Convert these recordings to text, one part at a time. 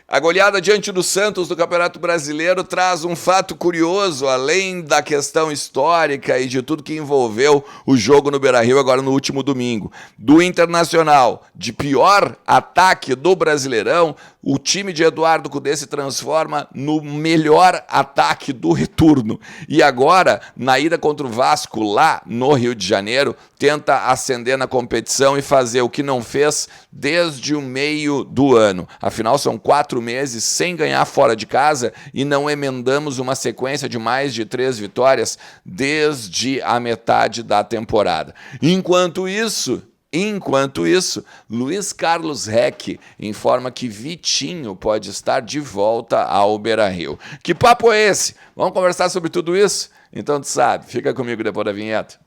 A goleada diante do Santos do Campeonato Brasileiro traz um fato curioso, além da questão histórica e de tudo que envolveu o jogo no Beira-Rio agora no último domingo. Do Internacional, de pior ataque do Brasileirão, o time de Eduardo Cudê se transforma no melhor ataque do retorno. E agora, na ida contra o Vasco, lá no Rio de Janeiro, tenta ascender na competição e fazer o que não fez desde o meio do ano. Afinal, são 4 meses sem ganhar fora de casa e não emendamos uma sequência de mais de 3 vitórias desde a metade da temporada. Enquanto isso, Luiz Carlos Reck informa que Vitinho pode estar de volta ao Beira-Rio. Que papo é esse? Vamos conversar sobre tudo isso? Então tu sabe, fica comigo depois da vinheta.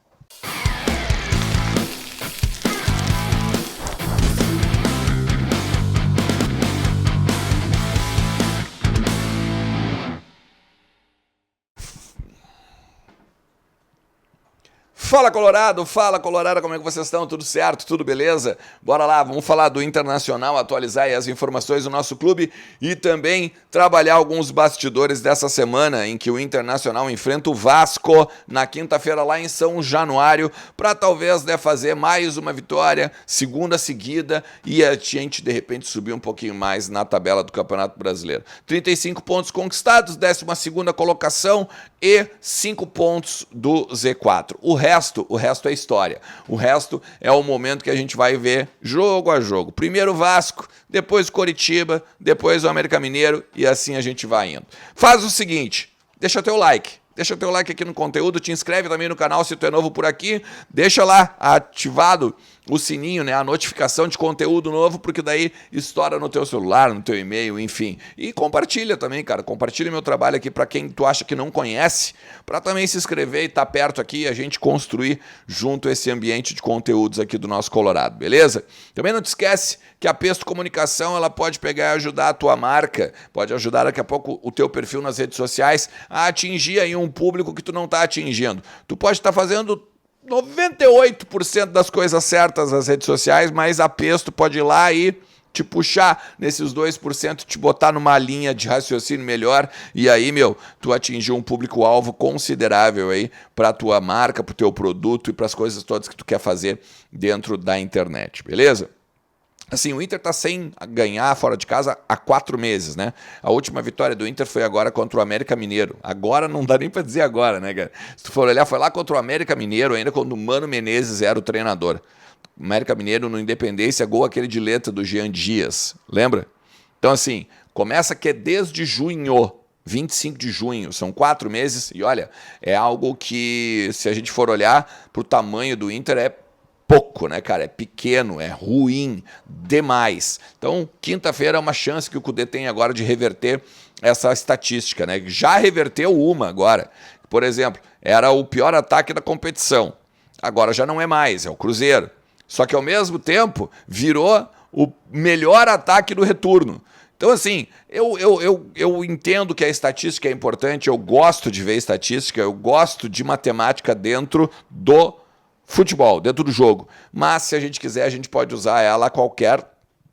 Fala Colorado, como é que vocês estão? Tudo certo? Tudo beleza? Bora lá, vamos falar do Internacional, atualizar aí as informações do nosso clube e também trabalhar alguns bastidores dessa semana em que o Internacional enfrenta o Vasco na quinta-feira lá em São Januário para talvez fazer mais uma vitória, segunda seguida e a gente de repente subir um pouquinho mais na tabela do Campeonato Brasileiro. 35 pontos conquistados, 12ª colocação e 5 pontos do Z4. O resto é história. O resto é o momento que a gente vai ver jogo a jogo. Primeiro o Vasco, depois o Coritiba, depois o América Mineiro e assim a gente vai indo. Faz o seguinte, deixa teu like. Deixa teu like aqui no conteúdo, te inscreve também no canal se tu é novo por aqui. Deixa lá ativado o sininho, né, a notificação de conteúdo novo, porque daí estoura no teu celular, no teu e-mail, enfim. E compartilha também, cara. Compartilha meu trabalho aqui para quem tu acha que não conhece, para também se inscrever e estar perto aqui e a gente construir junto esse ambiente de conteúdos aqui do nosso Colorado, beleza? Também não te esquece que a Pesto Comunicação ela pode pegar e ajudar a tua marca, pode ajudar daqui a pouco o teu perfil nas redes sociais a atingir aí um público que tu não está atingindo. Tu pode estar fazendo 98% das coisas certas nas redes sociais, mas a Pesto pode ir lá e te puxar nesses 2%, te botar numa linha de raciocínio melhor e aí, tu atingir um público-alvo considerável aí para a tua marca, para o teu produto e para as coisas todas que tu quer fazer dentro da internet, beleza? Assim, o Inter está sem ganhar fora de casa há 4 meses, né? A última vitória do Inter foi agora contra o América Mineiro. Agora não dá nem para dizer agora, né, cara? Se tu for olhar, foi lá contra o América Mineiro, ainda quando o Mano Menezes era o treinador. O América Mineiro no Independência, gol aquele de letra do Jean Dias, lembra? Então, assim, começa que é desde junho, 25 de junho, são 4 meses, e olha, é algo que, se a gente for olhar para o tamanho do Inter, é pouco, né, cara? É pequeno, é ruim demais. Então, quinta-feira é uma chance que o Cudê tem agora de reverter essa estatística, né? Já reverteu uma agora. Por exemplo, era o pior ataque da competição. Agora já não é mais, é o Cruzeiro. Só que ao mesmo tempo virou o melhor ataque do retorno. Então, assim, eu entendo que a estatística é importante, eu gosto de ver estatística, eu gosto de matemática dentro do futebol, dentro do jogo. Mas se a gente quiser, a gente pode usar ela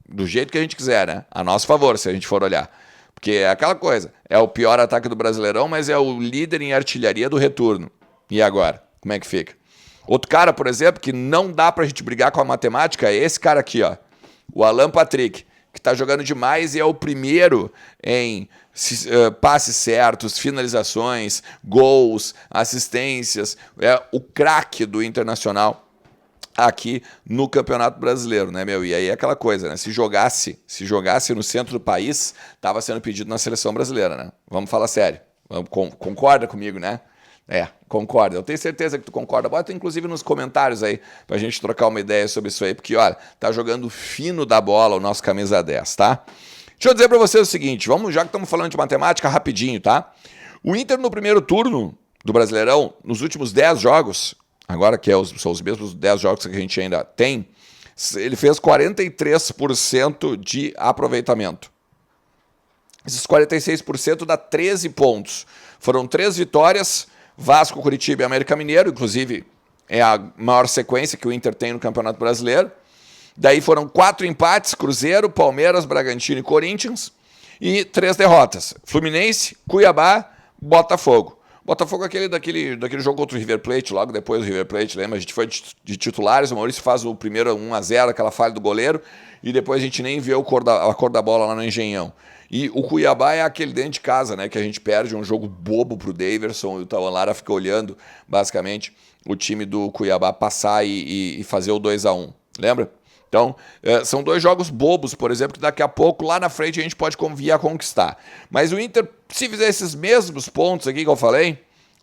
do jeito que a gente quiser, né? A nosso favor, se a gente for olhar. Porque é aquela coisa, é o pior ataque do Brasileirão, mas é o líder em artilharia do retorno. E agora? Como é que fica? Outro cara, por exemplo, que não dá pra gente brigar com a matemática, é esse cara aqui, ó. O Alan Patrick, que tá jogando demais e é o primeiro em passes certos, finalizações, gols, assistências, é o craque do Internacional aqui no Campeonato Brasileiro, né, E aí é aquela coisa, né? Se jogasse no centro do país, estava sendo pedido na seleção brasileira, né? Vamos falar sério. Concorda comigo, né? Concorda. Eu tenho certeza que tu concorda. Bota inclusive nos comentários aí pra gente trocar uma ideia sobre isso aí, porque, olha, tá jogando fino da bola o nosso camisa 10, tá? Deixa eu dizer pra vocês o seguinte, já que estamos falando de matemática, rapidinho, tá? O Inter no primeiro turno do Brasileirão, nos últimos 10 jogos, agora que são os mesmos 10 jogos que a gente ainda tem, ele fez 43% de aproveitamento. Esses 46% dá 13 pontos. Foram 3 vitórias, Vasco, Coritiba e América Mineiro, inclusive é a maior sequência que o Inter tem no Campeonato Brasileiro. Daí foram 4 empates, Cruzeiro, Palmeiras, Bragantino e Corinthians. E 3 derrotas. Fluminense, Cuiabá, Botafogo. Botafogo é daquele jogo contra o River Plate, logo depois do River Plate, lembra? A gente foi de titulares, o Maurício faz o primeiro 1-0, aquela falha do goleiro, e depois a gente nem vê a cor da bola lá no Engenhão. E o Cuiabá é aquele dentro de casa, né, que a gente perde um jogo bobo pro Daverson, e o Tauan Lara fica olhando, basicamente, o time do Cuiabá passar e fazer o 2-1, lembra? Então, são 2 jogos bobos, por exemplo, que daqui a pouco, lá na frente, a gente pode vir a conquistar. Mas o Inter, se fizer esses mesmos pontos aqui que eu falei,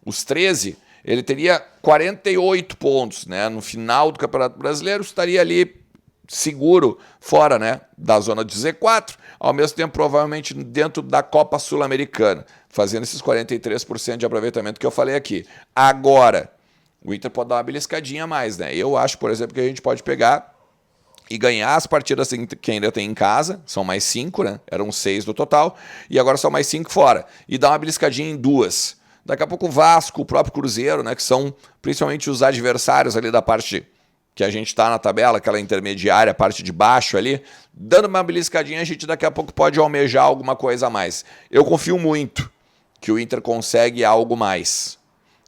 os 13, ele teria 48 pontos, né? No final do Campeonato Brasileiro, estaria ali seguro, fora, né, da zona de Z4, ao mesmo tempo, provavelmente, dentro da Copa Sul-Americana, fazendo esses 43% de aproveitamento que eu falei aqui. Agora, o Inter pode dar uma beliscadinha a mais, né? Eu acho, por exemplo, que a gente pode pegar e ganhar as partidas que ainda tem em casa, são mais 5, né? Eram 6 no total, e agora são mais 5 fora. E dar uma beliscadinha em 2. Daqui a pouco o Vasco, o próprio Cruzeiro, né? Que são principalmente os adversários ali da parte que a gente está na tabela, aquela intermediária, a parte de baixo ali. Dando uma beliscadinha, a gente daqui a pouco pode almejar alguma coisa a mais. Eu confio muito que o Inter consegue algo mais.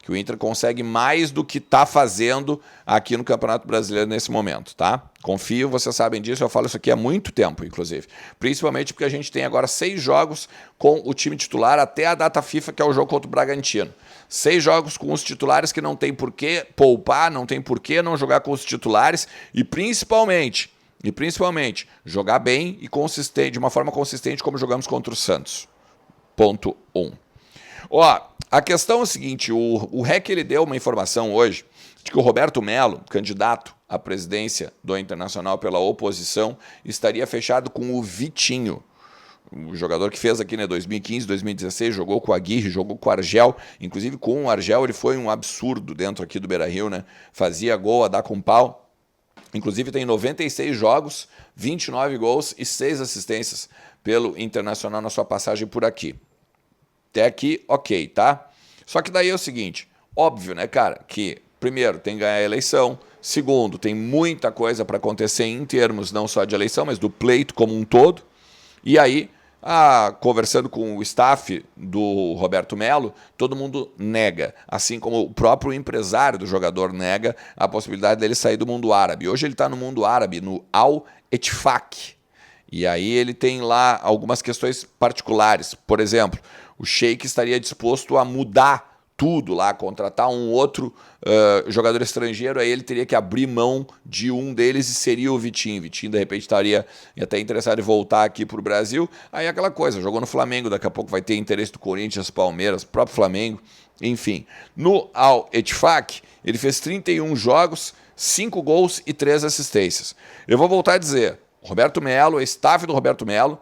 Que o Inter consegue mais do que está fazendo aqui no Campeonato Brasileiro nesse momento, tá? Confio, vocês sabem disso, eu falo isso aqui há muito tempo, inclusive. Principalmente porque a gente tem agora 6 jogos com o time titular até a data FIFA, que é o jogo contra o Bragantino. 6 jogos com os titulares que não tem por que poupar, não tem por que não jogar com os titulares e principalmente, jogar bem e consistente, de uma forma consistente como jogamos contra o Santos. Ponto 1. Ó, a questão é o seguinte, o REC ele deu uma informação hoje de que o Roberto Melo, candidato à presidência do Internacional pela oposição, estaria fechado com o Vitinho, o jogador que fez aqui, né, 2015, 2016, jogou com a Aguirre, jogou com o Argel, inclusive com o Argel ele foi um absurdo dentro aqui do Beira-Rio, né, fazia gol a dar com pau, inclusive tem 96 jogos, 29 gols e 6 assistências pelo Internacional na sua passagem por aqui. Até aqui, ok, tá? Só que daí é o seguinte, óbvio, né, cara, que primeiro tem que ganhar a eleição, segundo, tem muita coisa para acontecer em termos não só de eleição, mas do pleito como um todo, e aí, conversando com o staff do Roberto Melo, todo mundo nega, assim como o próprio empresário do jogador nega a possibilidade dele sair do mundo árabe. Hoje ele está no mundo árabe, no Al Ettifaq, e aí ele tem lá algumas questões particulares, por exemplo, o Sheik estaria disposto a mudar tudo lá, contratar um outro jogador estrangeiro, aí ele teria que abrir mão de um deles e seria o Vitinho. Vitinho, de repente, estaria até interessado em voltar aqui para o Brasil. Aí aquela coisa, jogou no Flamengo, daqui a pouco vai ter interesse do Corinthians, Palmeiras, próprio Flamengo, enfim. No Al Ettifaq, ele fez 31 jogos, 5 gols e 3 assistências. Eu vou voltar a dizer, Roberto Melo, o staff do Roberto Melo,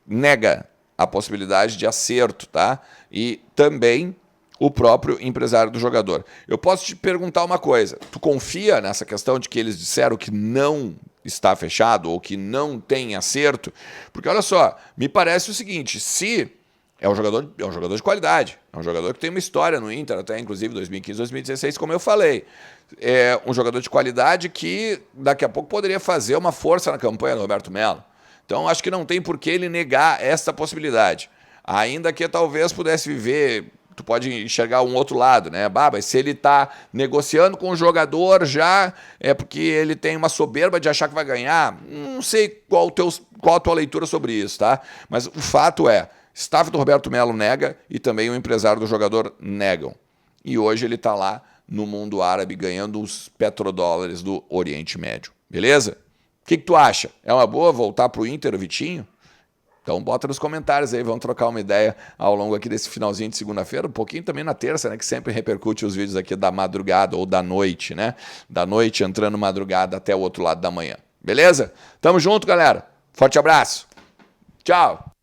nega a possibilidade de acerto, tá? E também o próprio empresário do jogador. Eu posso te perguntar uma coisa, tu confia nessa questão de que eles disseram que não está fechado ou que não tem acerto? Porque olha só, me parece o seguinte, se é um jogador de qualidade, é um jogador que tem uma história no Inter, até inclusive 2015, 2016, como eu falei. É um jogador de qualidade que daqui a pouco poderia fazer uma força na campanha do Roberto Melo. Então, acho que não tem por que ele negar essa possibilidade. Ainda que talvez pudesse viver, tu pode enxergar um outro lado, né? Mas se ele está negociando com o jogador já, é porque ele tem uma soberba de achar que vai ganhar. Não sei qual a tua leitura sobre isso, tá? Mas o fato é, staff do Roberto Melo nega e também o empresário do jogador negam. E hoje ele está lá no mundo árabe ganhando os petrodólares do Oriente Médio. Beleza? O que tu acha? É uma boa voltar para o Inter, o Vitinho? Então bota nos comentários aí, vamos trocar uma ideia ao longo aqui desse finalzinho de segunda-feira, um pouquinho também na terça, né, que sempre repercute os vídeos aqui da madrugada ou da noite, né? Da noite entrando madrugada até o outro lado da manhã. Beleza? Tamo junto, galera. Forte abraço. Tchau.